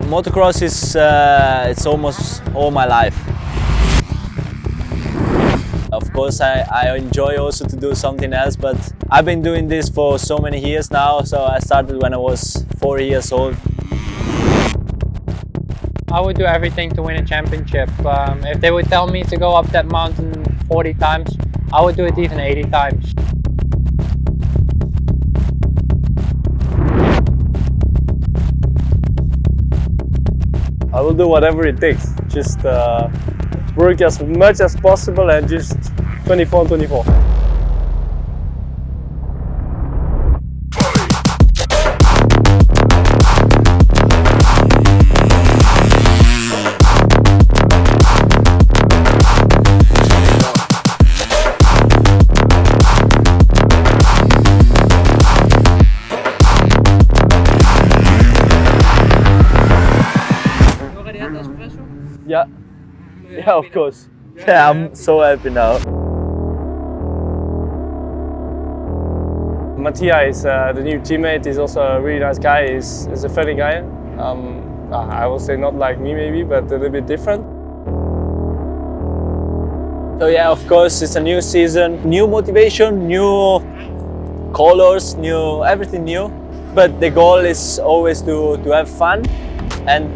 Motocross is it's almost all my life. Of course, I enjoy also to do something else, but I've been doing this for so many years now. So I started when I was 4 years old. I would do everything to win a championship. If they would tell me to go up that mountain 40 times, I would do it even 80 times. I will do whatever it takes. Just work as much as possible and just 24/24. Yeah. Yeah, of course. Yeah, I'm so happy now. Mattia is the new teammate. He's also a really nice guy. He's a funny guy. I will say not like me maybe, but a little bit different. So yeah, of course, it's a new season, new motivation, new colors, new everything new. But the goal is always to have fun and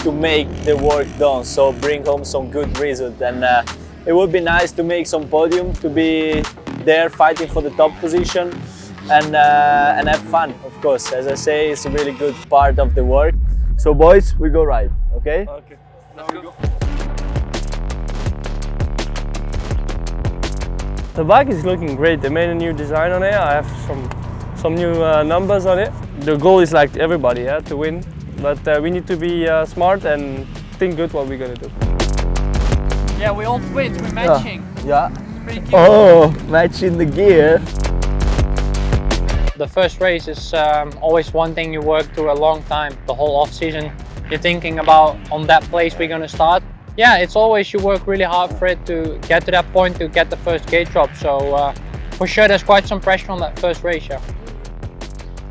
to make the work done, so bring home some good results. And it would be nice to make some podium, to be there fighting for the top position and have fun, of course. As I say, it's a really good part of the work. So boys, we go ride, okay? Okay, let's go. The bike is looking great. They made a new design on it. I have some new numbers on it. The goal is like everybody, yeah, to win. But we need to be smart and think good what we're gonna do. Yeah, we all switch, we're matching. Yeah. Pretty cute. Oh, matching the gear. The first race is always one thing you work through a long time. The whole off season, you're thinking about on that place we're gonna start. Yeah, it's always you work really hard for it to get to that point, to get the first gate drop. So for sure there's quite some pressure on that first race.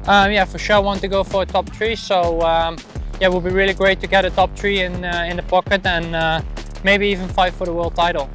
Yeah, for sure I want to go for a top 3. So yeah, it would be really great to get a top 3 in the pocket and maybe even fight for the world title.